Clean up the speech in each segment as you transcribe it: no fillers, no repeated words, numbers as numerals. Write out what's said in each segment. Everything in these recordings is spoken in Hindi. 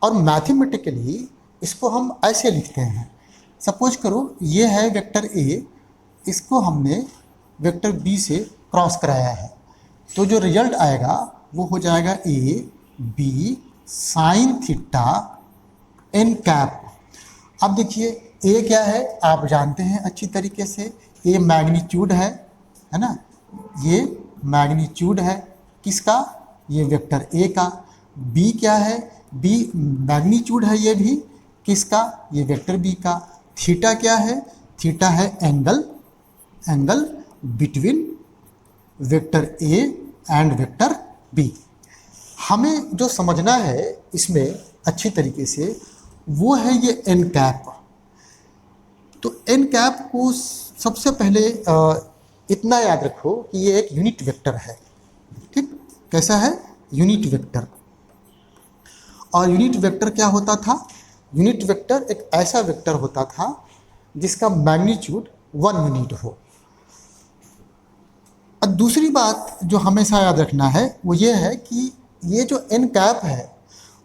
और मैथमेटिकली इसको हम ऐसे लिखते हैं, सपोज करो ये है वेक्टर ए, इसको हमने वेक्टर बी से क्रॉस कराया है, तो जो रिजल्ट आएगा वो हो जाएगा A B sine theta n cap. अब देखिए ए क्या है आप जानते हैं अच्छी तरीके से, ए मैग्नीट्यूड है ना, ये मैग्नीट्यूड है किसका, ये वेक्टर ए का। बी क्या है, बी मैग्नीट्यूड है ये भी किसका, ये वेक्टर बी का। थीटा क्या है, थीटा है angle between vector A and vector B. हमें जो समझना है इसमें अच्छी तरीके से वो है ये एन कैप। तो एन कैप को सबसे पहले इतना याद रखो कि ये एक यूनिट वेक्टर है, ठीक, कैसा है, यूनिट वेक्टर। और यूनिट वेक्टर क्या होता था, यूनिट वेक्टर एक ऐसा वेक्टर होता था जिसका मैग्नीट्यूड 1 यूनिट हो। और दूसरी बात जो हमेशा याद रखना है वो ये है कि ये जो एन कैप है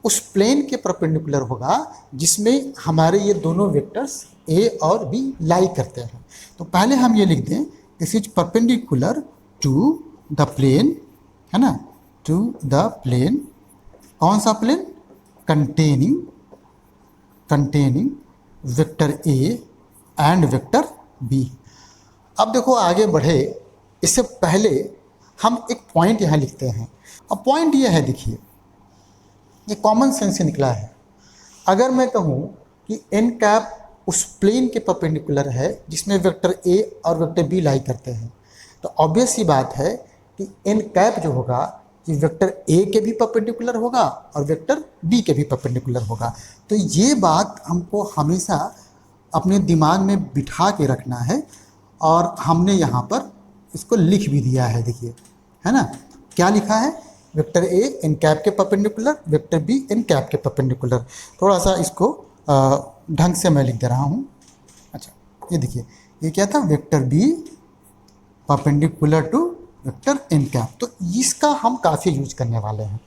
उस प्लेन के परपेंडिकुलर होगा जिसमें हमारे ये दोनों वेक्टर्स ए और बी लाई करते हैं। तो पहले हम ये लिख दें this is perpendicular to the plane, है ना, टू द प्लेन, कौन सा plane, containing vector A and vector B. अब देखो आगे बढ़े इससे पहले हम एक पॉइंट यहाँ लिखते हैं। अब पॉइंट ये है, देखिए ये कॉमन सेंस से निकला है। अगर मैं कहूँ कि एन कैप उस प्लेन के परपेंडिकुलर है जिसमें वेक्टर ए और वेक्टर बी लाई करते हैं, तो ऑब्वियस ही बात है कि एन कैप जो होगा ये वेक्टर ए के भी परपेंडिकुलर होगा और वेक्टर बी के भी परपेंडिकुलर होगा। तो ये बात हमको हमेशा अपने दिमाग में बिठा के रखना है और हमने यहाँ पर इसको लिख भी दिया है, देखिए, है ना, क्या लिखा है, वेक्टर ए एन कैप के perpendicular, vector B n cap के परपेंडिकुलर। थोड़ा सा इसको ढंग से मैं लिख दे रहा हूँ। अच्छा, ये देखिए ये क्या था, vector B perpendicular to vector n cap. तो इसका हम काफ़ी यूज करने वाले हैं।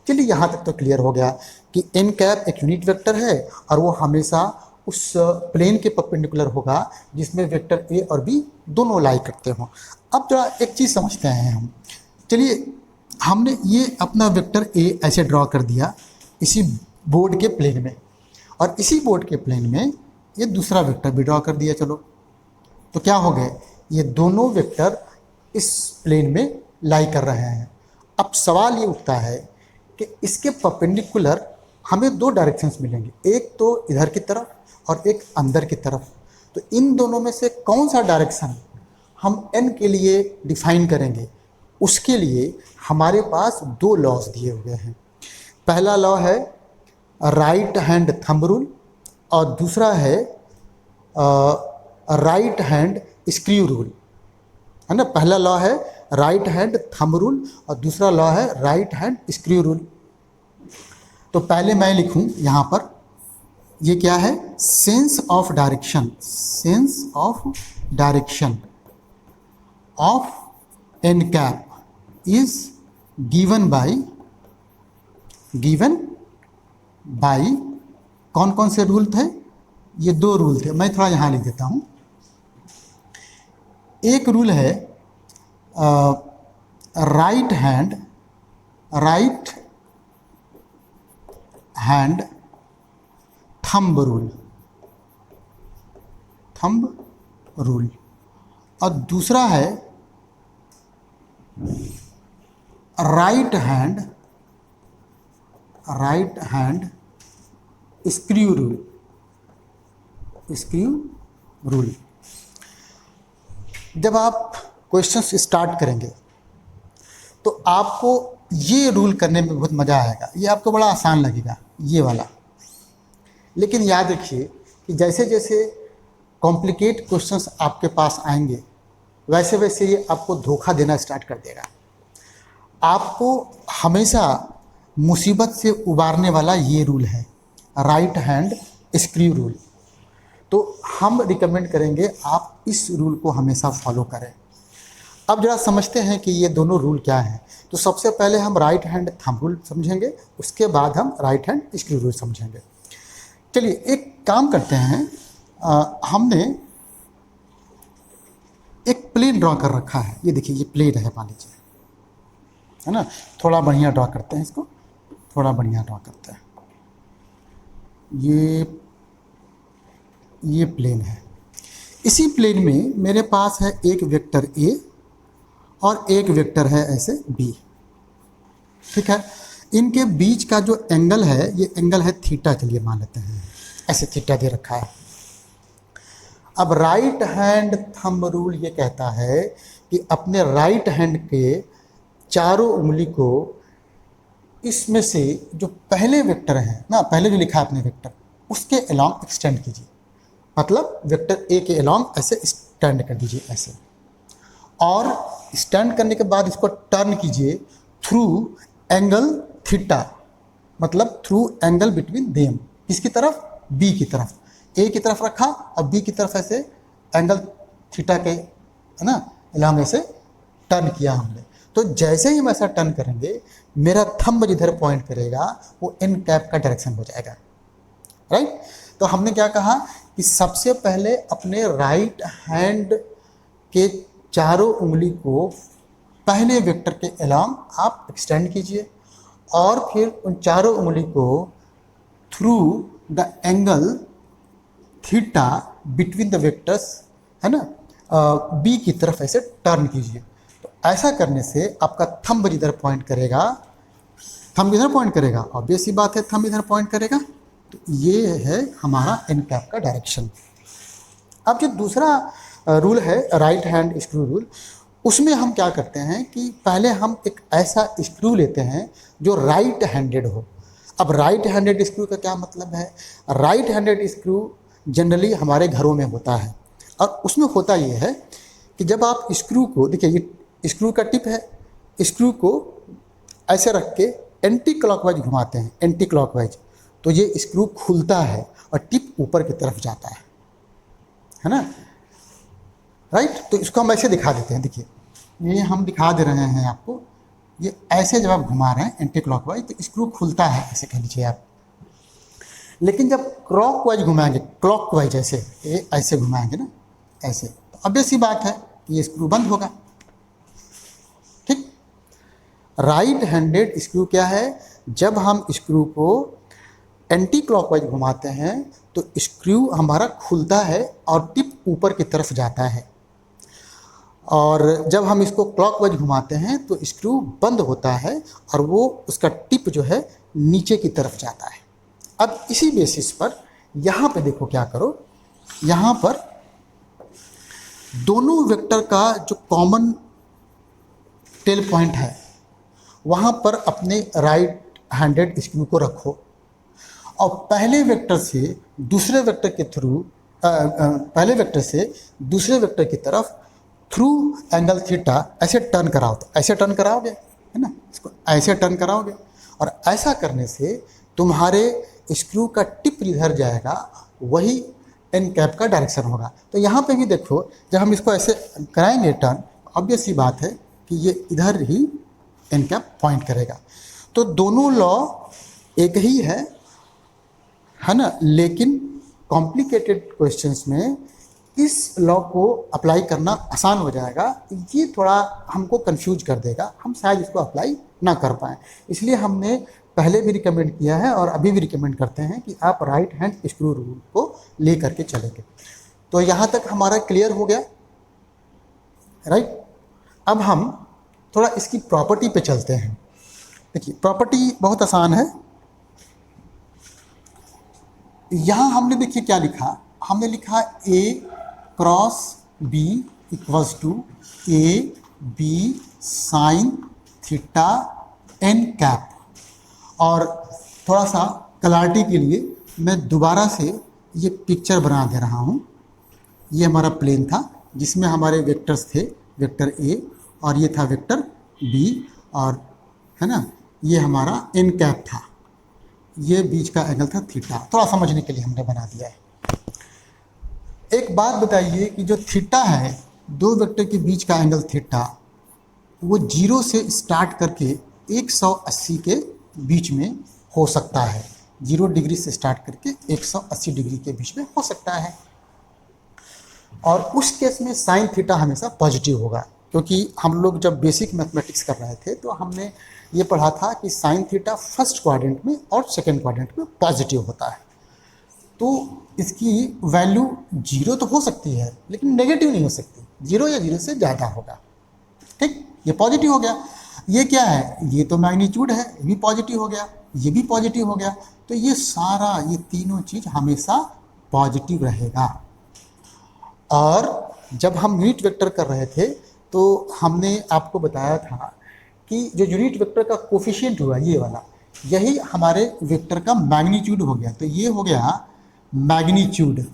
चलिए यहाँ तक तो क्लियर हो गया कि एन कैप एक यूनिट वेक्टर है और वो हमेशा उस प्लेन के परपेंडिकुलर होगा जिसमें वेक्टर ए और बी दोनों लाई करते हों। अब जरा एक चीज़ समझते हैं हम। चलिए हमने ये अपना वेक्टर ए ऐसे ड्रॉ कर दिया इसी बोर्ड के प्लेन में, और इसी बोर्ड के प्लेन में ये दूसरा वेक्टर भी ड्रॉ कर दिया। चलो तो क्या हो गए, ये दोनों वेक्टर इस प्लेन में लाई कर रहे हैं। अब सवाल ये उठता है कि इसके परपेंडिकुलर हमें दो डायरेक्शंस मिलेंगे, एक तो इधर की तरफ और एक अंदर की तरफ। तो इन दोनों में से कौन सा डायरेक्शन हम एन के लिए डिफाइन करेंगे, उसके लिए हमारे पास दो लॉज दिए हुए हैं। पहला लॉ है राइट हैंड थंब रूल और दूसरा है राइट हैंड स्क्रू रूल, है ना। पहला लॉ है राइट हैंड थंब रूल और दूसरा लॉ है राइट हैंड स्क्रू रूल। तो पहले मैं लिखूं यहाँ पर, ये क्या है, sense of direction, sense of direction of n cap is given by कौन कौन से रूल थे, ये दो रूल थे, मैं थोड़ा यहाँ लिख देता हूँ। एक रूल है राइट हैंड थंब रूल और दूसरा है राइट हैंड स्क्रू रूल। जब आप क्वेश्चंस स्टार्ट करेंगे तो आपको ये रूल करने में बहुत मज़ा आएगा, ये आपको बड़ा आसान लगेगा ये वाला। लेकिन याद रखिए कि जैसे जैसे कॉम्प्लिकेट क्वेश्चंस आपके पास आएंगे वैसे वैसे ये आपको धोखा देना स्टार्ट कर देगा। आपको हमेशा मुसीबत से उबारने वाला ये रूल है राइट हैंड स्क्रू रूल। तो हम रिकमेंड करेंगे आप इस रूल को हमेशा फॉलो करें। अब जरा समझते हैं कि ये दोनों रूल क्या हैं। तो सबसे पहले हम राइट हैंड थंब रूल समझेंगे, उसके बाद हम राइट हैंड स्क्रू रूल समझेंगे। चलिए एक काम करते हैं, हमने एक प्लेन ड्रॉ कर रखा है, ये देखिए ये प्लेन है मान लीजिए, है ना। थोड़ा बढ़िया ड्रॉ करते हैं इसको, थोड़ा बढ़िया ड्रॉ करते हैं। ये प्लेन है। इसी प्लेन में मेरे पास है एक वेक्टर ए और एक वेक्टर है ऐसे बी, ठीक है। इनके बीच का जो एंगल है, ये एंगल है थीटा, चलिए मान लेते हैं ऐसे थीटा दे रखा है। अब राइट हैंड थंब रूल ये कहता है कि अपने राइट हैंड के चारों उंगली को इसमें से जो पहले वेक्टर है ना, पहले जो लिखा है अपने वेक्टर, उसके अलोंग एक्सटेंड कीजिए। मतलब वेक्टर ए के अलोंग ऐसे स्टैंड कर दीजिए ऐसे, और स्टैंड करने के बाद इसको टर्न कीजिए थ्रू एंगल थीटा, मतलब थ्रू एंगल बिटवीन देम। किसकी तरफ? बी की तरफ। ए की तरफ रखा और बी की तरफ ऐसे एंगल थीटा के, है ना, अलोंग ऐसे टर्न किया हमने। तो जैसे ही हम ऐसा टर्न करेंगे, मेरा थंब जिधर पॉइंट करेगा वो एन कैप का डायरेक्शन हो जाएगा, राइट। तो हमने क्या कहा कि सबसे पहले अपने राइट हैंड के चारों उंगली को पहले वेक्टर के अलोंग आप एक्सटेंड कीजिए, और फिर उन चारों उंगली को through the angle theta between the vectors, है ना, बी की तरफ ऐसे टर्न कीजिए। तो ऐसा करने से आपका थंब जिधर पॉइंट करेगा, थंब इधर पॉइंट करेगा, ऑब्वियस सी बात है थंब इधर पॉइंट करेगा। तो ये है हमारा एन कैप का डायरेक्शन। अब जो दूसरा रूल है राइट हैंड स्क्रू रूल, उसमें हम क्या करते हैं कि पहले हम एक ऐसा स्क्रू लेते हैं जो राइट हैंडेड हो। अब राइट हैंडेड स्क्रू का क्या मतलब है? राइट हैंडेड स्क्रू जनरली हमारे घरों में होता है, और उसमें होता ये है कि जब आप स्क्रू को, देखिए ये स्क्रू का टिप है, स्क्रू को ऐसे रख के एंटी क्लॉकवाइज घुमाते हैं, एंटी क्लॉकवाइज, तो ये स्क्रू खुलता है और टिप ऊपर की तरफ जाता है ना, राइट। तो इसको हम ऐसे दिखा देते हैं, देखिए ये हम दिखा दे रहे हैं आपको, ये ऐसे जब आप घुमा रहे हैं एंटी क्लॉकवाइज तो स्क्रू खुलता है, ऐसे कह लीजिए आप। लेकिन जब क्लॉकवाइज घुमाएंगे, क्लॉकवाइज ऐसे, ये ऐसे घुमाएंगे ना ऐसे, तो ऑब्वियस सी बात है कि ये स्क्रू बंद होगा, ठीक। राइट हैंडेड स्क्रू क्या है? जब हम स्क्रू को एंटी क्लॉकवाइज घुमाते हैं तो स्क्रू हमारा खुलता है और टिप ऊपर की तरफ जाता है, और जब हम इसको क्लॉकवाइज घुमाते हैं तो स्क्रू बंद होता है और वो उसका टिप जो है नीचे की तरफ जाता है। अब इसी बेसिस पर यहाँ पे देखो क्या करो, यहाँ पर दोनों वेक्टर का जो कॉमन टेल पॉइंट है वहाँ पर अपने राइट हैंडेड स्क्रू को रखो, और पहले वेक्टर से दूसरे वेक्टर के थ्रू, पहले वेक्टर से दूसरे वेक्टर की तरफ थ्रू एंगल थीटा ऐसे टर्न कराओ। तो ऐसे टर्न कराओगे, है ना, इसको ऐसे टर्न कराओगे, और ऐसा करने से तुम्हारे स्क्रू का टिप जिधर जाएगा वही एन कैप का डायरेक्शन होगा। तो यहाँ पे भी देखो, जब हम इसको ऐसे कराएंगे टर्न, ऑब्वियस सी बात है कि ये इधर ही एन कैप पॉइंट करेगा। तो दोनों लॉ एक ही है ना, लेकिन कॉम्प्लिकेटेड क्वेश्चंस में इस लॉ को अप्लाई करना आसान हो जाएगा, ये थोड़ा हमको कंफ्यूज कर देगा, हम शायद इसको अप्लाई ना कर पाएँ। इसलिए हमने पहले भी रिकमेंड किया है और अभी भी रिकमेंड करते हैं कि आप राइट हैंड स्क्रू रूल को ले करके चलेंगे। तो यहाँ तक हमारा क्लियर हो गया, राइट। अब हम थोड़ा इसकी प्रॉपर्टी पे चलते हैं। देखिए प्रॉपर्टी बहुत आसान है। यहाँ हमने देखिए क्या लिखा, हमने लिखा A cross B equals to A B sine theta n cap. और थोड़ा सा क्लैरिटी के लिए मैं दोबारा से ये पिक्चर बना दे रहा हूँ। ये हमारा प्लेन था जिसमें हमारे वेक्टर्स थे, वेक्टर ए, और ये था वेक्टर बी, और है ना ये हमारा एन कैप था, ये बीच का एंगल था थीटा। थोड़ा समझने के लिए हमने बना दिया है। एक बात बताइए कि जो थीटा है, दो वेक्टर के बीच का एंगल थीटा, वो 0 से स्टार्ट करके 180 के बीच में हो सकता है। 0 डिग्री से स्टार्ट करके 180 डिग्री के बीच में हो सकता है। और उस केस में साइन थीटा हमेशा पॉजिटिव होगा, क्योंकि हम लोग जब बेसिक मैथमेटिक्स कर रहे थे तो हमने ये पढ़ा था कि साइन थीटा फर्स्ट क्वाड्रेंट में और सेकेंड क्वाड्रेंट में पॉजिटिव होता है। तो इसकी वैल्यू 0 तो हो सकती है लेकिन नेगेटिव नहीं हो सकती, 0 या 0 से ज़्यादा होगा। ठीक, ये पॉजिटिव हो गया। ये क्या है, ये तो मैग्नीट्यूड है, ये भी पॉजिटिव हो गया, ये भी पॉजिटिव हो गया। तो ये सारा, ये तीनों चीज़ हमेशा पॉजिटिव रहेगा। और जब हम यूनिट वेक्टर कर रहे थे तो हमने आपको बताया था कि जो यूनिट वेक्टर का कोफिशिएंट हुआ ये वाला, यही हमारे वेक्टर का मैग्नीट्यूड हो गया। तो ये हो गया मैग्नीट्यूड।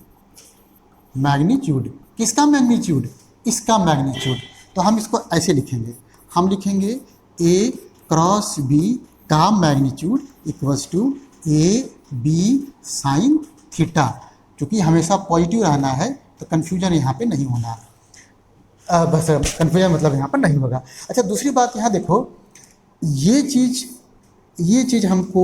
मैग्नीट्यूड किसका मैग्नीट्यूड, इसका मैग्नीट्यूड। तो हम इसको ऐसे लिखेंगे, हम लिखेंगे ए क्रॉस बी का magnitude equals to A B sine theta. क्योंकि हमेशा पॉजिटिव रहना है तो कन्फ्यूजन यहाँ पे नहीं होना, बस कन्फ्यूजन मतलब यहाँ पर नहीं होगा। अच्छा, दूसरी बात यहाँ देखो, ये चीज़ हमको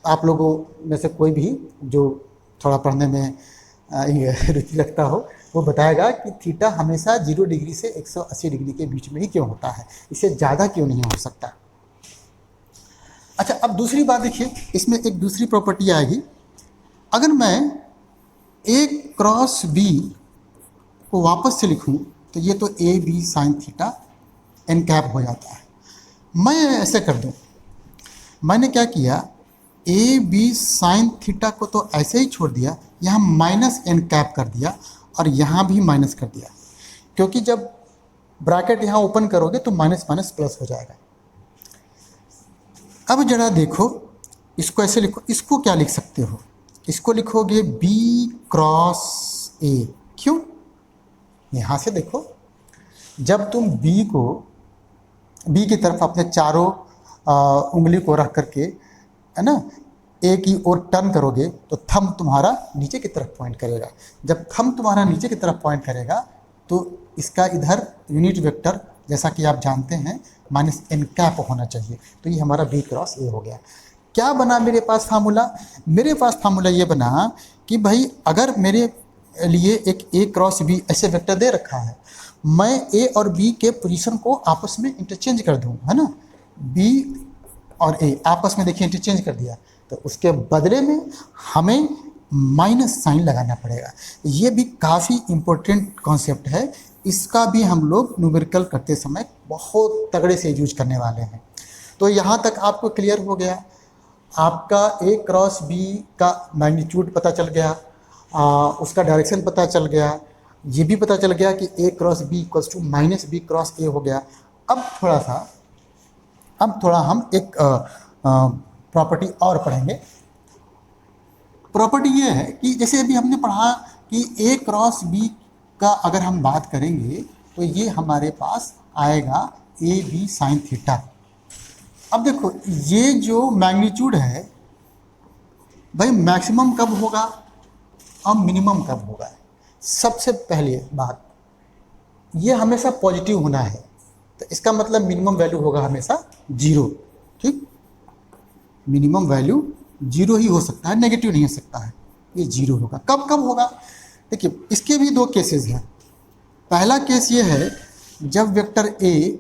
आप लोगों में से कोई भी जो थोड़ा पढ़ने में रुचि रखता हो वो बताएगा कि थीटा हमेशा 0 डिग्री से 180 डिग्री के बीच में ही क्यों होता है, इससे ज़्यादा क्यों नहीं हो सकता। अच्छा, अब दूसरी बात देखिए, इसमें एक दूसरी प्रॉपर्टी आएगी। अगर मैं ए क्रॉस बी को वापस से लिखूं तो ये तो A B sine theta n cap हो जाता है। मैं ऐसे कर दूं, मैंने क्या किया, ए बी साइन थीटा को तो ऐसे ही छोड़ दिया, यहाँ माइनस एन कैप कर दिया और यहाँ भी माइनस कर दिया, क्योंकि जब ब्रैकेट यहाँ ओपन करोगे तो माइनस माइनस प्लस हो जाएगा। अब जरा देखो, इसको ऐसे लिखो, इसको क्या लिख सकते हो, इसको लिखोगे बी क्रॉस ए। क्यों, यहाँ से देखो, जब तुम बी की तरफ अपने चारों उंगली को रख करके, है ना, ए की ओर टर्न करोगे तो थंब तुम्हारा नीचे की तरफ पॉइंट करेगा। जब थंब तुम्हारा नीचे की तरफ पॉइंट करेगा तो इसका इधर यूनिट वेक्टर, जैसा कि आप जानते हैं, माइनस एन कैप होना चाहिए। तो ये हमारा बी क्रॉस ए हो गया। क्या बना मेरे पास फार्मूला, मेरे पास फार्मूला ये बना कि भाई अगर मेरे लिए एक ए क्रॉस बी ऐसे वेक्टर दे रखा है, मैं ए और बी के पोजीशन को आपस में इंटरचेंज कर दूँ, है ना, बी और ए आपस में देखिए इंटरचेंज कर दिया, तो उसके बदले में हमें माइनस साइन लगाना पड़ेगा। ये भी काफ़ी इम्पोर्टेंट कॉन्सेप्ट है, इसका भी हम लोग न्यूमेरिकल करते समय बहुत तगड़े से यूज करने वाले हैं। तो यहाँ तक आपको क्लियर हो गया, आपका ए क्रॉस बी का मैग्नीट्यूड पता चल गया, उसका डायरेक्शन पता चल गया, ये भी पता चल गया कि A cross B equals to minus B cross A हो गया। अब थोड़ा हम एक प्रॉपर्टी और पढ़ेंगे। प्रॉपर्टी ये है कि जैसे अभी हमने पढ़ा कि ए क्रॉस बी का अगर हम बात करेंगे तो ये हमारे पास आएगा ए बी साइन थीटा। अब देखो, ये जो मैग्नीट्यूड है भाई, मैक्सिमम कब होगा और मिनिमम कब होगा। सबसे पहले बात, ये हमेशा पॉजिटिव होना है, तो इसका मतलब मिनिमम वैल्यू होगा हमेशा 0। ठीक, मिनिमम वैल्यू 0 ही हो सकता है, नेगेटिव नहीं हो सकता है, ये 0 होगा। कब कब होगा, देखिए इसके भी दो केसेस हैं। पहला केस ये है जब वेक्टर ए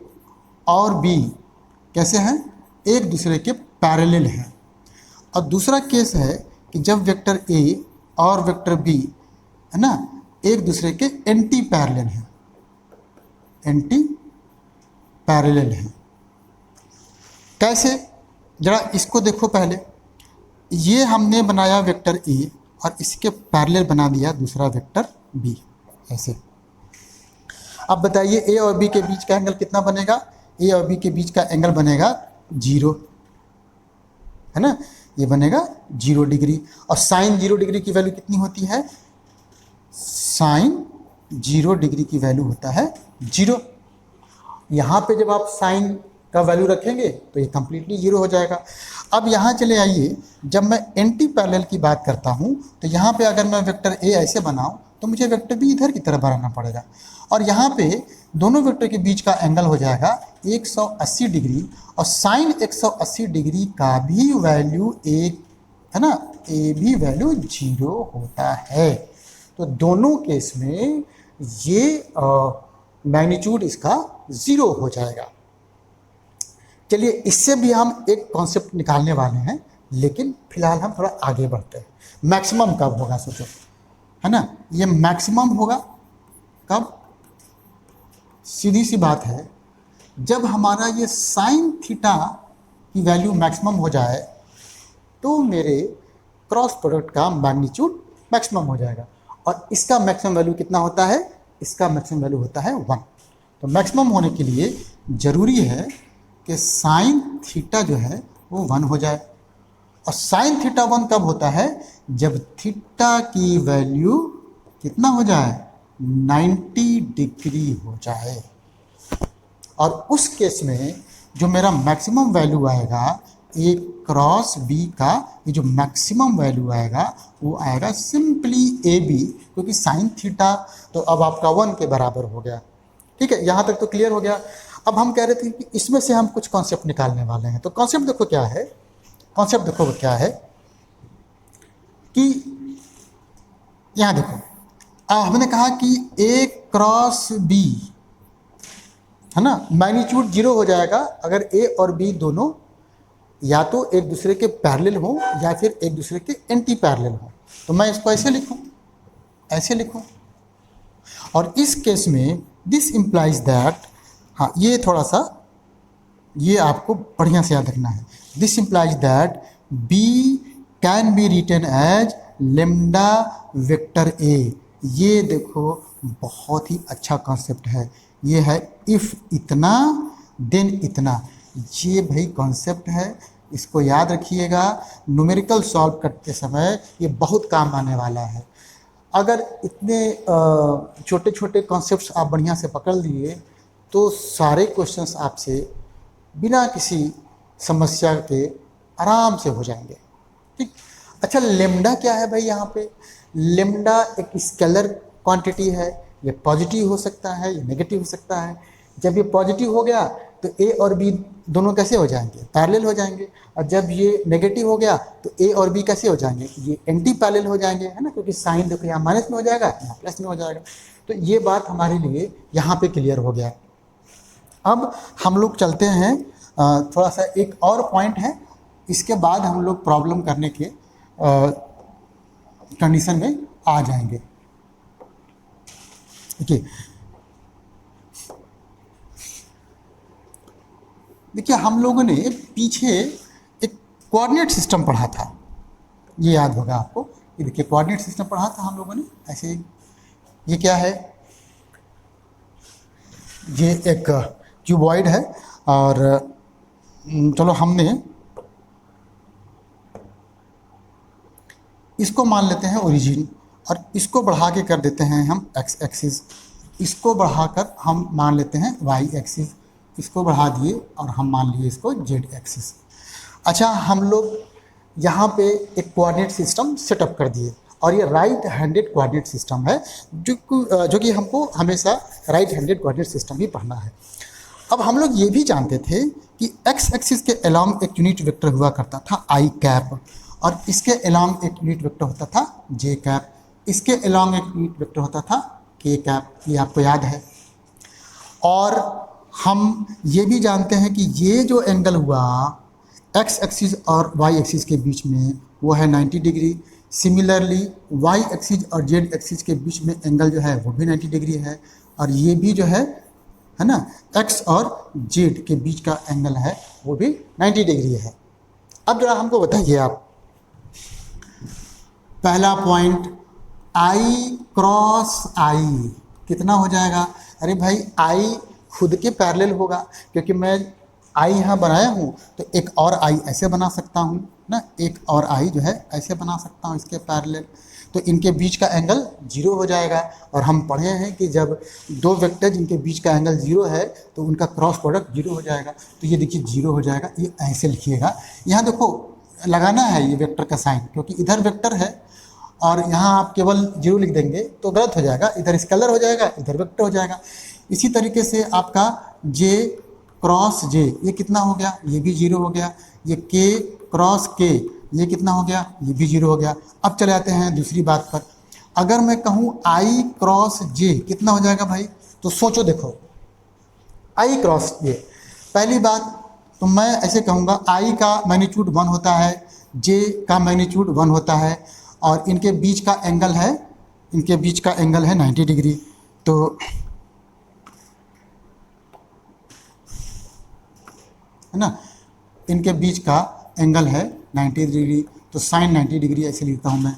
और बी कैसे हैं, एक दूसरे के पैरेलल हैं। और दूसरा केस है कि जब वेक्टर ए और वेक्टर बी, है ना, एक दूसरे के एंटी पैरेलल हैं, एंटी पैरेलल हैं। कैसे, जरा इसको देखो। पहले ये हमने बनाया वेक्टर ए और इसके पैरेलल बना दिया दूसरा वेक्टर बी, ऐसे। अब बताइए ए और बी के बीच का एंगल कितना बनेगा, ए और बी के बीच का एंगल बनेगा 0, है ना, ये बनेगा 0 डिग्री। और साइन 0 डिग्री की वैल्यू कितनी होती है, साइन 0 डिग्री की वैल्यू होता है 0। यहाँ पे जब आप साइन का वैल्यू रखेंगे तो ये कंप्लीटली 0 हो जाएगा। अब यहाँ चले आइए, जब मैं एंटी पैरेलल की बात करता हूँ तो यहाँ पे अगर मैं वेक्टर ए ऐसे बनाऊँ तो मुझे वेक्टर बी इधर की तरफ बढ़ाना पड़ेगा। और यहाँ पे दोनों वेक्टर के बीच का एंगल हो जाएगा 180 डिग्री, और साइन 180 डिग्री का भी वैल्यू एक है ना, ए भी वैल्यू 0 होता है। तो दोनों केस में ये मैग्नीट्यूड इसका 0 हो जाएगा। चलिए इससे भी हम एक कॉन्सेप्ट निकालने वाले हैं, लेकिन फिलहाल हम थोड़ा आगे बढ़ते हैं। मैक्सिमम कब होगा सोचो, है ना, ये मैक्सिमम होगा कब? सीधी सी बात है, जब हमारा ये साइन थीटा की वैल्यू मैक्सिमम हो जाए तो मेरे क्रॉस प्रोडक्ट का मैग्नीट्यूड मैक्सिमम हो जाएगा। और इसका मैक्सिमम वैल्यू कितना होता है? इसका मैक्सिमम वैल्यू होता है 1। तो मैक्सिमम होने के लिए ज़रूरी है कि साइन थीटा जो है वो 1 हो जाए। और साइन थीटा 1 कब होता है? जब थीटा की वैल्यू कितना हो जाए? 90 डिग्री हो जाए। और उस केस में जो मेरा मैक्सिमम वैल्यू आएगा ए क्रॉस बी का, ये जो मैक्सिमम वैल्यू आएगा वो आएगा सिंपली ए बी, क्योंकि साइन थीटा तो अब आपका 1 के बराबर हो गया। ठीक है, यहाँ तक तो क्लियर हो गया। अब हम कह रहे थे कि इसमें से हम कुछ कॉन्सेप्ट निकालने वाले हैं। तो कॉन्सेप्ट देखो क्या है, कॉन्सेप्ट देखो क्या है कि यहाँ देखो हमने कहा कि ए क्रॉस बी है ना, मैग्नीट्यूड 0 हो जाएगा अगर ए और बी दोनों या तो एक दूसरे के पैरेलल हो या फिर एक दूसरे के एंटी पैरेलल हो। तो मैं इसको ऐसे लिखूं, ऐसे लिखूं। और इस केस में दिस इम्प्लाइज दैट, हाँ ये थोड़ा सा ये आपको बढ़िया से याद रखना है। This implies that B can be written as lambda vector A. ये देखो बहुत ही अच्छा कॉन्सेप्ट है। ये है इफ़ इतना देन इतना, ये भाई कॉन्सेप्ट है, इसको याद रखिएगा। न्यूमेरिकल सॉल्व करते समय ये बहुत काम आने वाला है। अगर इतने छोटे छोटे कॉन्सेप्ट्स आप बढ़िया से पकड़ लिए तो सारे क्वेश्चंस आपसे बिना किसी समस्या के आराम से हो जाएंगे। ठीक, अच्छा लेम्डा क्या है भाई? यहाँ पे लेम्डा एक स्केलर क्वांटिटी है। ये पॉजिटिव हो सकता है, ये नेगेटिव हो सकता है। जब ये पॉजिटिव हो गया तो ए और बी दोनों कैसे हो जाएंगे? पैरेलल हो जाएंगे। और जब ये नेगेटिव हो गया तो ए और बी कैसे हो जाएंगे? ये एंटी पैरेलल हो जाएंगे, है ना, क्योंकि साइन देखो यहाँ माइनस में हो जाएगा, यहाँ प्लस में हो जाएगा। तो ये बात हमारे लिए यहाँ पे क्लियर हो गया। अब हम लोग चलते हैं, थोड़ा सा एक और पॉइंट है, इसके बाद हम लोग प्रॉब्लम करने के कंडीशन में आ जाएंगे। देखिए हम लोगों ने पीछे एक कोऑर्डिनेट सिस्टम पढ़ा था, ये याद होगा आपको। ये देखिए कोऑर्डिनेट सिस्टम पढ़ा था हम लोगों ने ऐसे। ये क्या है? ये एक क्यूबॉइड है और चलो हमने इसको मान लेते हैं ओरिजिन, और इसको बढ़ा के कर देते हैं हम एक्स एक्सिस। इसको बढ़ाकर हम मान लेते हैं वाई एक्सिस। इसको बढ़ा दिए और हम मान लिए इसको जेड एक्सिस। अच्छा, हम लोग यहाँ पे एक कोऑर्डिनेट सिस्टम सेटअप कर दिए, और ये राइट हैंडेड कोऑर्डिनेट सिस्टम है जो कि हमको हमेशा राइट हैंडेड कोऑर्डिनेट सिस्टम ही पढ़ना है। अब हम लोग ये भी जानते थे कि एक्स एक्सिस के अलोंग एक यूनिट वेक्टर हुआ करता था आई कैप, और इसके अलोंग एक यूनिट वेक्टर होता था जे कैप, इसके अलोंग एक यूनिट वेक्टर होता था के कैप। ये आपको याद है। और हम ये भी जानते हैं कि ये जो एंगल हुआ एक्स एक्सिस और वाई एक्सिस के बीच में वो है 90 डिग्री। सिमिलरली वाई एक्सिस और जेड एक्सिस के बीच में एंगल जो है वो भी 90 डिग्री है, और ये भी जो है ना, एक्स और जेड के बीच का एंगल है वो भी 90 डिग्री है। अब जरा हमको बताइए आप, पहला पॉइंट आई क्रॉस आई कितना हो जाएगा? अरे भाई आई खुद के पैरेलल होगा, क्योंकि मैं आई यहाँ बनाया हूँ तो एक और आई ऐसे बना सकता हूँ ना, एक और आई जो है ऐसे बना सकता हूँ इसके पैरेलल। तो इनके बीच का एंगल 0 हो जाएगा। और हम पढ़े हैं कि जब दो वेक्टर जिनके बीच का एंगल 0 है तो उनका क्रॉस प्रोडक्ट 0 हो जाएगा। तो ये देखिए 0 हो जाएगा, ये ऐसे लिखिएगा। यहाँ देखो लगाना है ये वेक्टर का साइन, क्योंकि इधर वेक्टर है और यहाँ आप केवल 0 लिख देंगे तो गलत हो जाएगा, इधर स्केलर हो जाएगा, इधर वेक्टर हो जाएगा। इसी तरीके से आपका j क्रॉस j ये कितना हो गया, ये भी 0 हो गया। ये k क्रॉस k ये कितना हो गया, ये भी 0 हो गया। अब चले आते हैं दूसरी बात पर। अगर मैं कहूँ i क्रॉस j कितना हो जाएगा भाई, तो सोचो देखो, i क्रॉस j, पहली बात तो मैं ऐसे कहूँगा i का मैग्नीट्यूड 1 होता है, j का मैग्नीट्यूड 1 होता है, और इनके बीच का एंगल है, इनके बीच का एंगल है 90 डिग्री। तो है ना, इनके बीच का एंगल है 90 डिग्री, तो साइन 90 डिग्री ऐसे लिखता हूँ मैं।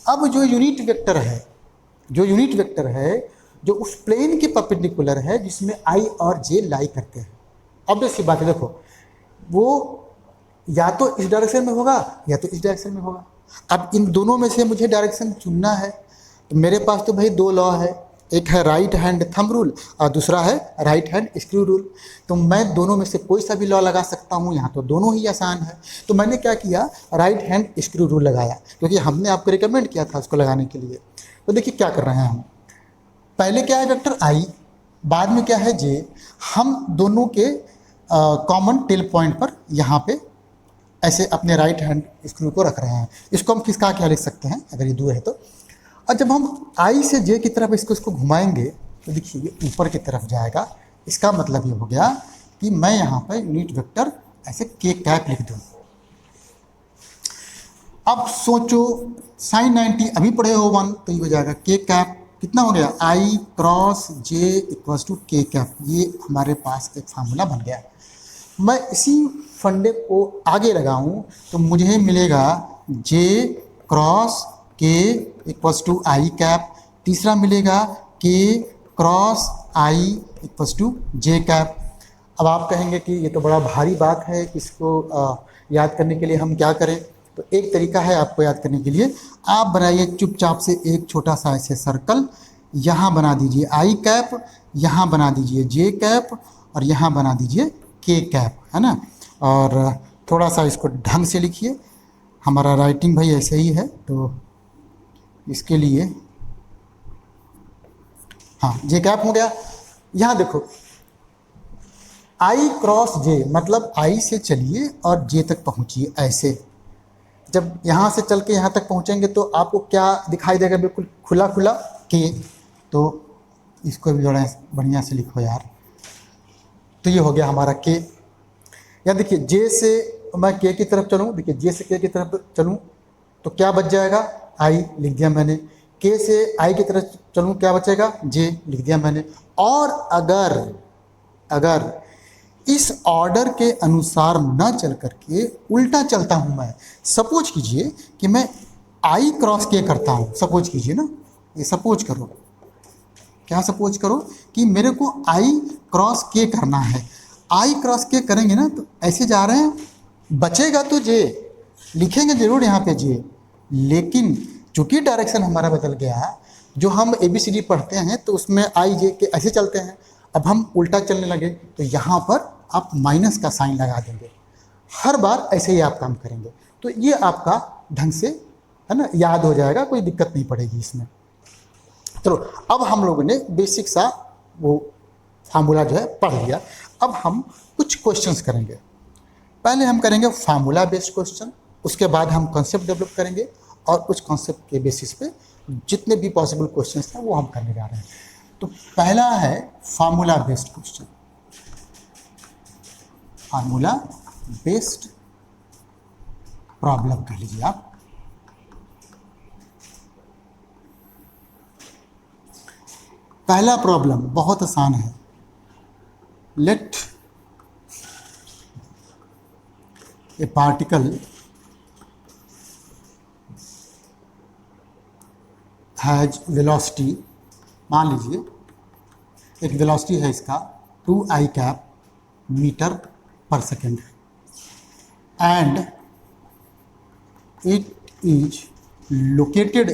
अब जो यूनिट वेक्टर है, जो यूनिट वेक्टर है जो उस प्लेन के परपेंडिकुलर है जिसमें i और j लाई करते हैं, ऑब्वियस सी बात है, देखो वो या तो इस डायरेक्शन में होगा या तो इस डायरेक्शन में होगा। अब इन दोनों में से मुझे डायरेक्शन चुनना है, तो मेरे पास तो भाई 2 लॉ है, एक है राइट हैंड थंब रूल और दूसरा है राइट हैंड स्क्रू रूल। तो मैं दोनों में से कोई सा भी लॉ लगा सकता हूँ, यहाँ तो दोनों ही आसान है। तो मैंने क्या किया, राइट हैंड स्क्रू रूल लगाया, क्योंकि हमने आपको रिकमेंड किया था उसको लगाने के लिए। तो देखिए क्या कर रहे हैं हम, पहले क्या है वेक्टर i, बाद में क्या है j, हम दोनों के कॉमन टेल पॉइंट पर यहाँ पे ऐसे अपने राइट हैंड स्क्रू को रख रहे हैं। इसको हम किसका क्या लिख सकते हैं अगर ये दूर है तो। और जब हम i से j की तरफ इसको घुमाएंगे तो देखिए ये ऊपर की तरफ जाएगा। इसका मतलब ये हो गया कि मैं यहाँ पर यूनिट वेक्टर ऐसे k कैप लिख दूँ। अब सोचो साइन 90 अभी पढ़े हो 1, तो ये हो जाएगा k कैप, कितना हो गया, i cross j equals to k cap. ये हमारे पास एक फार्मूला बन गया। मैं इसी फंडे को आगे लगाऊं तो मुझे मिलेगा j cross k equals to I cap, तीसरा मिलेगा k cross i equals to j cap. अब आप कहेंगे कि ये तो बड़ा भारी बात है, इसको याद करने के लिए हम क्या करें। तो एक तरीका है आपको याद करने के लिए, आप बनाइए चुपचाप से एक छोटा सा ऐसे सर्कल, यहाँ बना दीजिए i कैप, यहाँ बना दीजिए j कैप, और यहाँ बना दीजिए k कैप, है ना। और थोड़ा सा इसको ढंग से लिखिए, हमारा राइटिंग भाई ऐसे ही है, तो इसके लिए हाँ j कैप हो गया। यहाँ देखो i क्रॉस j मतलब i से चलिए और j तक पहुँचिए ऐसे। जब यहाँ से चल के यहाँ तक पहुँचेंगे तो आपको क्या दिखाई देगा, बिल्कुल खुला खुला k। तो इसको भी थोड़ा बढ़िया से लिखो यार। तो ये हो गया हमारा k। या देखिए j से मैं k की तरफ चलूँ, देखिए j से k की तरफ चलूँ तो क्या बच जाएगा, i लिख दिया मैंने। k से i की तरफ चलूँ क्या बचेगा, j लिख दिया मैंने। और अगर इस ऑर्डर के अनुसार न चल करके उल्टा चलता हूँ मैं, सपोज कीजिए कि मैं i क्रॉस k करता हूँ, सपोज कीजिए ना, ये सपोज करो, क्या सपोज करो कि मेरे को i क्रॉस k करना है। i क्रॉस k करेंगे ना तो ऐसे जा रहे हैं, बचेगा तो j, लिखेंगे जरूर यहाँ पे j, लेकिन चूंकि डायरेक्शन हमारा बदल गया है, जो हम ABCD पढ़ते हैं तो उसमें i j के ऐसे चलते हैं, अब हम उल्टा चलने लगे तो यहाँ पर आप माइनस का साइन लगा देंगे। हर बार ऐसे ही आप काम करेंगे तो ये आपका ढंग से, है ना, याद हो जाएगा, कोई दिक्कत नहीं पड़ेगी इसमें। चलो अब हम लोगों ने बेसिक सा वो फार्मूला जो है पढ़ लिया। अब हम कुछ क्वेश्चंस करेंगे। पहले हम करेंगे फार्मूला बेस्ड क्वेश्चन, उसके बाद हम कॉन्सेप्ट डेवलप करेंगे, और उस कॉन्सेप्ट के बेसिस पे जितने भी पॉसिबल क्वेश्चंस हैं वो हम करने जा रहे हैं। तो पहला है formula based question. Formula based problem कह लीजिए आप। पहला प्रॉब्लम बहुत आसान है। Let a particle has velocity, मान लीजिए एक वेलोसिटी है इसका 2i कैप मीटर पर second, and it is located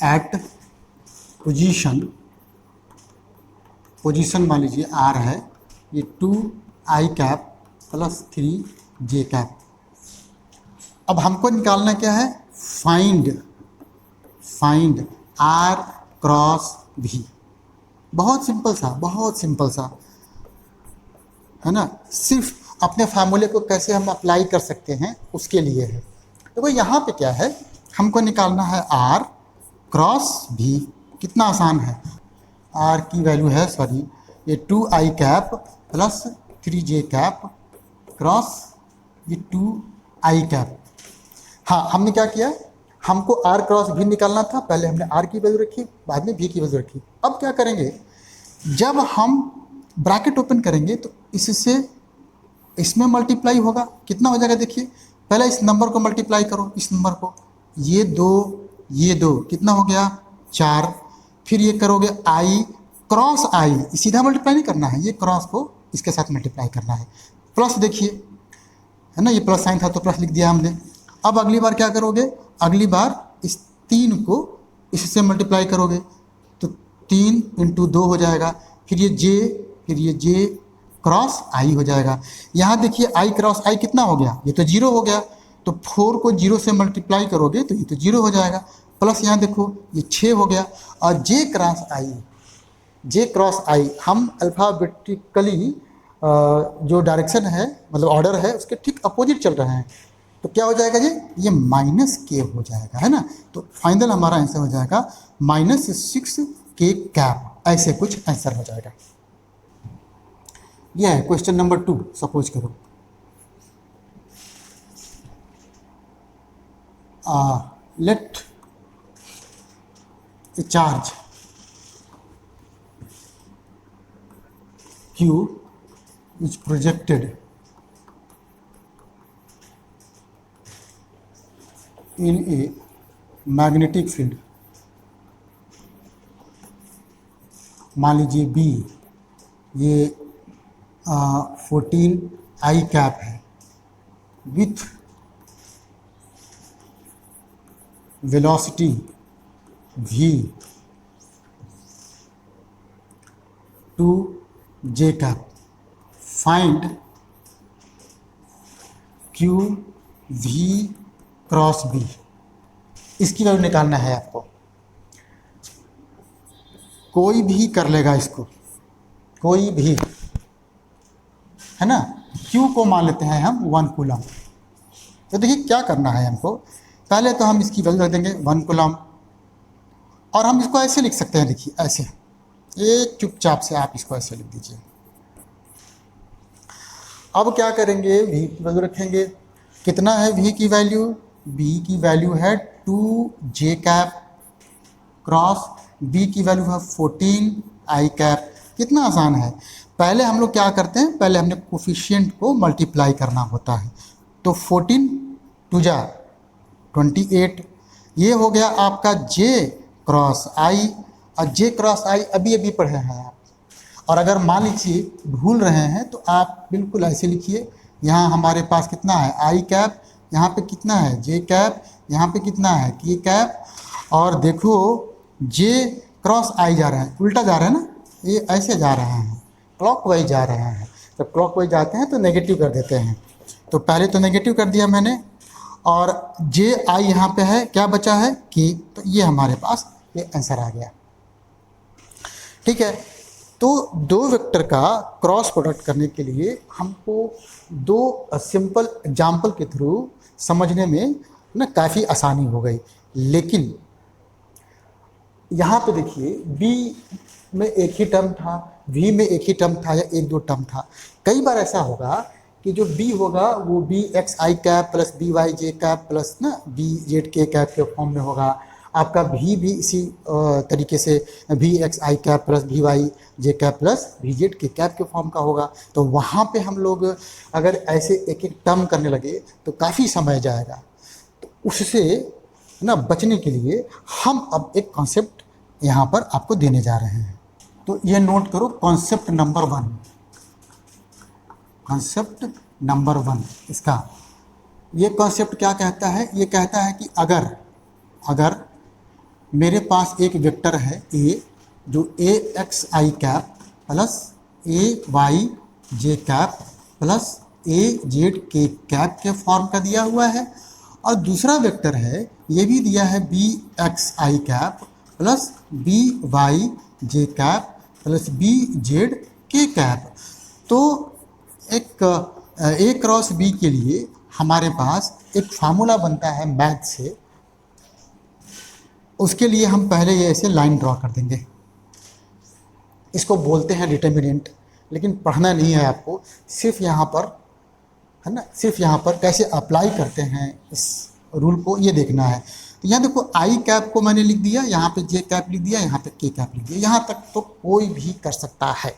at position मान लीजिए r है, ये 2i cap plus 3j cap अब हमको निकालना क्या है, फाइंड आर क्रॉस भी। बहुत सिंपल सा है ना, सिर्फ अपने फार्मूले को कैसे हम अप्लाई कर सकते हैं उसके लिए है। देखो यहाँ पे क्या है, हमको निकालना है आर क्रॉस भी। कितना आसान है, आर की वैल्यू है सॉरी ये 2i cap plus 3j cap cross ये 2i कैप। हाँ, हमने क्या किया, हमको आर क्रॉस भी निकालना था, पहले हमने आर की वैल्यू रखी, बाद में भी की वैल्यू रखी। अब क्या करेंगे, जब हम ब्रैकेट ओपन करेंगे तो इससे इसमें मल्टीप्लाई होगा। कितना हो जाएगा देखिए, पहले इस नंबर को मल्टीप्लाई करो, इस नंबर को, ये दो कितना हो गया 4। फिर ये करोगे आई क्रॉस आई, सीधा मल्टीप्लाई नहीं करना है, ये क्रॉस को इसके साथ मल्टीप्लाई करना है। प्लस देखिए है ना, ये प्लस साइन था तो प्लस लिख दिया हमने। अब अगली बार क्या करोगे, अगली बार इस 3 को इससे मल्टीप्लाई करोगे तो 3 × 2 हो जाएगा। फिर ये जे क्रॉस आई हो जाएगा। यहाँ देखिए आई क्रॉस आई कितना हो गया, ये तो 0 हो गया, तो 4 को 0 से मल्टीप्लाई करोगे तो ये तो 0 हो जाएगा। प्लस यहाँ देखो ये 6 हो गया। और जे क्रॉस आई हम अल्फ़ाबेटिकली जो डायरेक्शन है मतलब ऑर्डर है उसके ठीक अपोजिट चल रहे हैं, तो क्या हो जाएगा जी, ये -k हो जाएगा, है ना। तो फाइनल हमारा आंसर हो जाएगा -6k कैप, ऐसे कुछ आंसर हो जाएगा। यह है क्वेश्चन नंबर 2। सपोज करो let a charge Q is projected in a magnetic field, मान लीजिए B, ये 14i कैप है with velocity v two j cap. Find q v cross b, इसकी वैल्यू निकालना है आपको। कोई भी कर लेगा इसको, कोई भी, है ना। q को मान लेते हैं हम 1 कूलम। तो देखिए क्या करना है हमको, पहले तो हम इसकी वैल्यू रख देंगे 1 कूलम, और हम इसको ऐसे लिख सकते हैं, देखिए ऐसे, ये चुपचाप से आप इसको ऐसे लिख दीजिए। अब क्या करेंगे, v की वैल्यू रखेंगे। कितना है v की वैल्यू, b की वैल्यू है 2j कैप क्रॉस b की वैल्यू है 14i कैप। कितना आसान है, पहले हम लोग क्या करते हैं, पहले हमने कोफिशिएंट को मल्टीप्लाई करना होता है। तो 14 2 जा 28, ये हो गया आपका j क्रॉस i, और j क्रॉस i अभी पढ़े हैं आप। और अगर मान लीजिए भूल रहे हैं तो आप बिल्कुल ऐसे लिखिए, यहाँ हमारे पास कितना है i कैप, यहाँ पे कितना है j कैप, यहाँ पे कितना है k कैप, और देखो j क्रॉस i जा रहा है, उल्टा जा रहा है ना, ये ऐसे जा रहे हैं, क्लॉकवाइज जा रहे हैं। जब क्लॉकवाइज जाते हैं तो नेगेटिव कर देते हैं, तो पहले तो नेगेटिव कर दिया मैंने, और j i यहाँ पे है, क्या बचा है k, तो ये हमारे पास ये आंसर आ गया। ठीक है, तो दो वेक्टर का क्रॉस प्रोडक्ट करने के लिए हमको दो सिंपल एग्जाम्पल के थ्रू समझने में ना काफ़ी आसानी हो गई। लेकिन यहाँ पे देखिए b में एक ही टर्म था, v में एक ही टर्म था, या एक दो टर्म था। कई बार ऐसा होगा कि जो b होगा वो b x i cap plus b y j cap plus ना b z k कैप के फॉर्म में होगा। आपका v भी इसी तरीके से v x i cap plus v y j cap plus v z k cap के फॉर्म का होगा। तो वहाँ पे हम लोग अगर ऐसे एक एक टर्म करने लगे तो काफ़ी समय जाएगा। तो उससे ना बचने के लिए हम अब एक कॉन्सेप्ट यहाँ पर आपको देने जा रहे हैं। तो ये नोट करो, कॉन्सेप्ट नंबर 1, कॉन्सेप्ट नंबर 1 इसका ये कॉन्सेप्ट क्या कहता है, ये कहता है कि अगर मेरे पास एक वेक्टर है a जो a x i cap plus a y j cap plus a z k cap के फॉर्म का दिया हुआ है, और दूसरा वेक्टर है, ये भी दिया है बी एक्स आई कैप प्लस बी वाई जे कैप प्लस बी जेड के कैप। तो एक ए क्रॉस बी के लिए हमारे पास एक फार्मूला बनता है मैथ से, उसके लिए हम पहले ये ऐसे लाइन ड्रॉ कर देंगे। इसको बोलते हैं डिटर्मिनेंट, लेकिन पढ़ना नहीं है आपको, सिर्फ यहाँ पर है ना, सिर्फ यहाँ पर कैसे अप्लाई करते हैं इस रूल को ये देखना है। तो यहाँ देखो आई कैप को मैंने लिख दिया, यहाँ पे जे कैप लिख दिया, यहाँ पे के कैप लिख दिया, यहाँ तक तो कोई भी कर सकता है।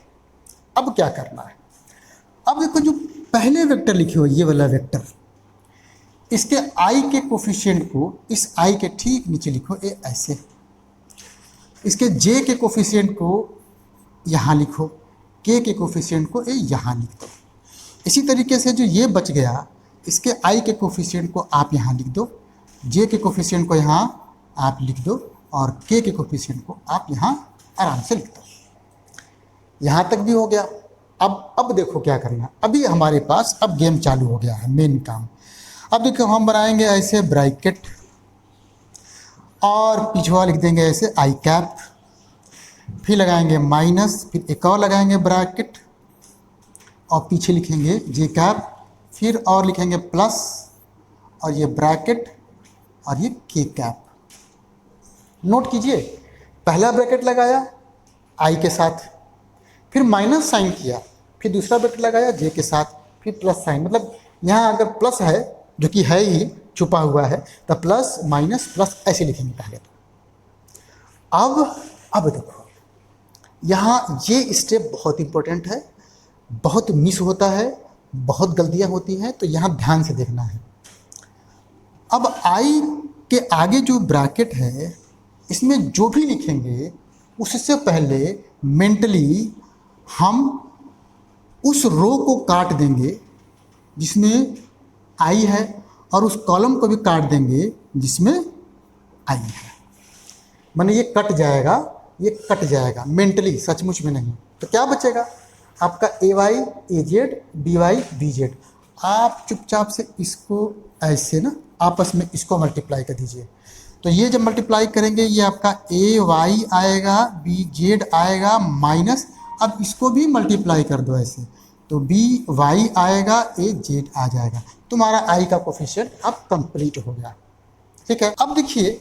अब क्या करना है, अब देखो जो पहले वेक्टर लिखे हुए ये वाला वेक्टर, इसके आई के कोफिशिएंट को इस आई के ठीक नीचे लिखो ए ऐसे, इसके जे के कोफिशिएंट को यहाँ लिखो, के कोफिशिएंट को ए यहाँ लिख दो। इसी तरीके से जो ये बच गया, इसके आई के कोफिशिएंट को आप यहाँ लिख दो, जे के कोफिशिएंट को यहाँ आप लिख दो और के कोफिशिएंट को आप यहाँ आराम से लिख दो। यहाँ तक भी हो गया। अब देखो क्या करना, अभी हमारे पास अब गेम चालू हो गया है, मेन काम। अब देखो हम बनाएंगे ऐसे ब्रैकेट और पिछवा लिख देंगे ऐसे आई कैप, फिर लगाएंगे माइनस, फिर एक और लगाएंगे ब्रैकेट और पीछे लिखेंगे जे कैप, फिर और लिखेंगे प्लस और ये ब्रैकेट और ये के कैप। नोट कीजिए, पहला ब्रैकेट लगाया आई के साथ, फिर माइनस साइन किया, फिर दूसरा ब्रैकेट लगाया जे के साथ, फिर प्लस साइन। मतलब यहाँ अगर प्लस है, जो कि है ही छुपा हुआ है, तो प्लस माइनस प्लस ऐसे लिखेंगे पहले तो। अब देखो यहाँ ये स्टेप बहुत इंपॉर्टेंट है, बहुत मिस होता है, बहुत गलतियाँ होती हैं, तो यहाँ ध्यान से देखना है। अब आई के आगे जो ब्रैकेट है, इसमें जो भी लिखेंगे उससे पहले मेंटली हम उस रो को काट देंगे जिसमें आई है और उस कॉलम को भी काट देंगे जिसमें आई है। माने ये कट जाएगा, ये कट जाएगा मेंटली, सचमुच में नहीं। तो क्या बचेगा आपका A y A z, B y B z. आप चुपचाप से इसको ऐसे ना आपस में इसको मल्टीप्लाई कर दीजिए। तो ये जब मल्टीप्लाई करेंगे ये आपका ए वाई आएगा, बी जेड आएगा माइनस, अब इसको भी मल्टीप्लाई कर दो ऐसे, तो बी वाई आएगा, ए जेड आ जाएगा। तुम्हारा आई का कोफिशिएंट अब कंप्लीट हो गया। ठीक है, अब देखिए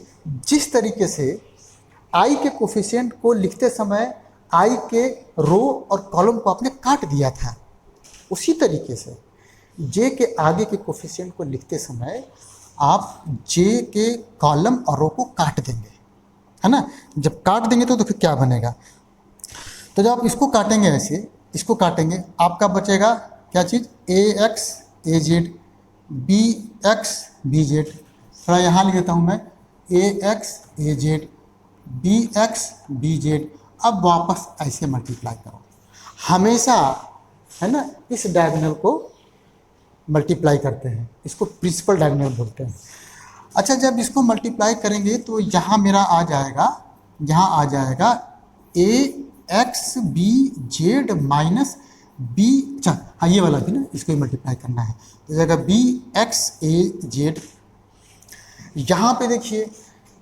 जिस तरीके से आई के कोफिशिएंट को लिखते समय आई के रो और कॉलम को आपने काट दिया था, उसी तरीके से जे के आगे के कोफिशिएंट को लिखते समय आप जे के कॉलम और रो को काट देंगे, है ना। जब काट देंगे तो देखो क्या बनेगा, तो जब आप इसको काटेंगे ऐसे, इसको काटेंगे, आपका बचेगा क्या चीज़, A x A z, B x B z. थोड़ा यहाँ लिख देता हूँ मैं, A x A z, B x B z. अब वापस ऐसे मल्टीप्लाई करो, हमेशा है ना इस डायगोनल को मल्टीप्लाई करते हैं, इसको प्रिंसिपल डायगोनल बोलते हैं। अच्छा, जब इसको मल्टीप्लाई करेंगे तो यहाँ मेरा आ जाएगा, यहाँ आ जाएगा A x B z minus B, अच्छा हाँ ये वाला भी ना, इसको ही मल्टीप्लाई करना है, तो जाएगा बी एक्स ए जेड। यहाँ पे देखिए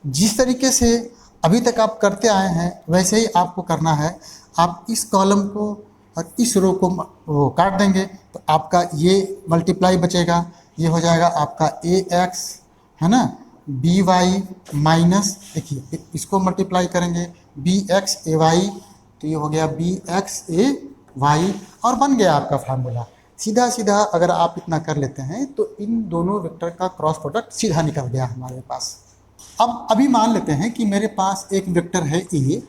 जिस तरीके से अभी तक आप करते आए हैं वैसे ही आपको करना है। आप इस कॉलम को और इस रो को वो काट देंगे तो आपका ये मल्टीप्लाई बचेगा, ये हो जाएगा आपका ए एक्स है ना, बी वाई माइनस, देखिए इसको मल्टीप्लाई करेंगे बी एक्स ए वाई, तो ये हो गया बी एक्स ए वाई, और बन गया आपका फार्मूला। सीधा सीधा अगर आप इतना कर लेते हैं तो इन दोनों वेक्टर का क्रॉस प्रोडक्ट सीधा निकल गया हमारे पास। अब अभी मान लेते हैं कि मेरे पास एक वेक्टर है ए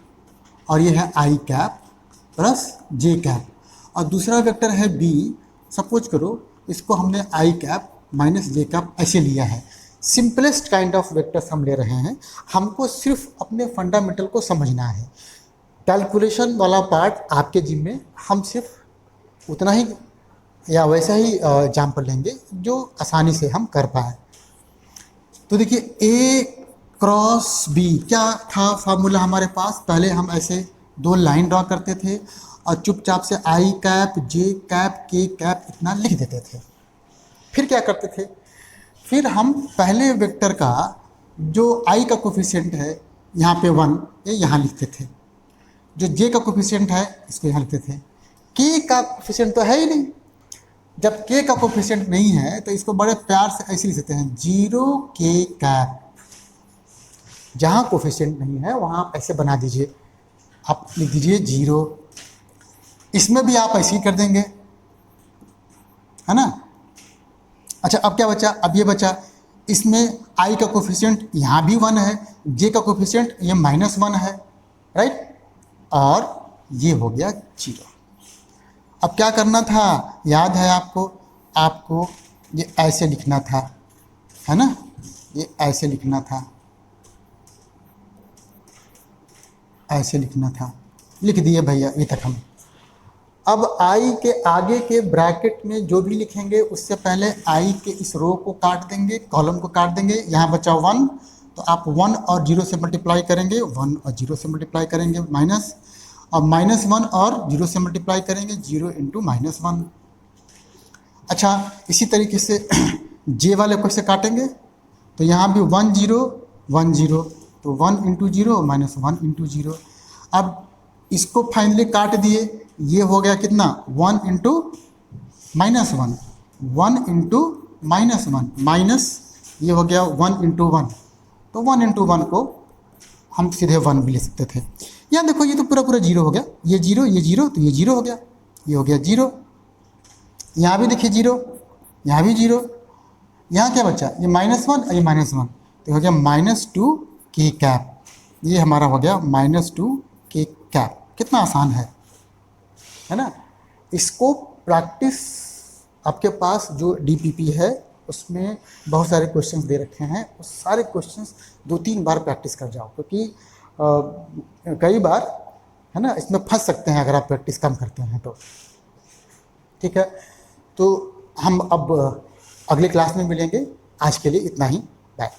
और ये है आई कैप प्लस जे कैप, और दूसरा वेक्टर है बी। सपोज करो इसको हमने आई कैप माइनस जे कैप ऐसे लिया है। सिंपलेस्ट काइंड ऑफ वेक्टर्स हम ले रहे हैं, हमको सिर्फ अपने फंडामेंटल को समझना है। कैलकुलेशन वाला पार्ट आपके जिम्मे, हम सिर्फ उतना ही या वैसा ही एग्जाम्पल लेंगे जो आसानी से हम कर पाए। तो देखिए ए क्रॉस बी क्या था फार्मूला हमारे पास, पहले हम ऐसे दो लाइन ड्रॉ करते थे और चुपचाप से आई कैप जे कैप के कैप इतना लिख देते थे। फिर क्या करते थे, फिर हम पहले वेक्टर का जो i का कोफिशिएंट है यहाँ पे 1 ये यहाँ लिखते थे, जो j का कोफिशिएंट है इसको यहाँ लिखते थे। k का कोफिशिएंट तो है ही नहीं, जब k का कोफिशिएंट नहीं है तो इसको बड़े प्यार से ऐसे लिख सकते हैं 0k कैप। जहाँ कोफिशिएंट नहीं है वहाँ आप ऐसे बना दीजिए, आप लिख दीजिए 0। इसमें भी आप ऐसे ही कर देंगे, है ना। अच्छा अब क्या बचा, अब ये बचा, इसमें i का कोफिशिएंट यहाँ भी 1 है, j का कोफिशिएंट ये -1 है, राइट, और ये हो गया 0। अब क्या करना था, याद है आपको, आपको ये ऐसे लिखना था, है ना, ये ऐसे लिखना था, ऐसे लिखना था, लिख दिए भैया ये तक हम। अब i के आगे के ब्रैकेट में जो भी लिखेंगे उससे पहले i के इस रो को काट देंगे, कॉलम को काट देंगे। यहाँ बचा 1, तो आप 1 और 0 से मल्टीप्लाई करेंगे, 1 और 0 से मल्टीप्लाई करेंगे माइनस, और -1 और 0 से मल्टीप्लाई करेंगे, 0 इंटू -1। अच्छा इसी तरीके से j वाले को से काटेंगे, तो यहाँ भी 1 0 1 0, तो 1 इंटू 0 -1 इंटू 0। अब इसको फाइनली काट दिए, ये हो गया कितना 1 इंटू -1, 1 इंटू -1 माइनस ये हो गया 1 इंटू 1, तो 1 इंटू 1 को हम सीधे 1 भी ले सकते थे। यहाँ देखो ये तो पूरा पूरा 0 हो गया, ये 0 ये 0, तो ये 0 हो गया, ये हो गया 0। यहाँ भी देखिए 0, यहाँ भी 0, यहाँ क्या बचा, ये -1 और ये -1, तो हो गया -2k कैप। ये हमारा हो गया -2k कैप। कितना आसान है ना। इसको प्रैक्टिस, आपके पास जो डीपीपी है उसमें बहुत सारे क्वेश्चंस दे रखे हैं, उस सारे क्वेश्चंस 2-3 बार प्रैक्टिस कर जाओ, क्योंकि कई बार है ना इसमें फंस सकते हैं अगर आप प्रैक्टिस कम करते हैं तो। ठीक है, तो हम अब अगले क्लास में मिलेंगे, आज के लिए इतना ही, बाय।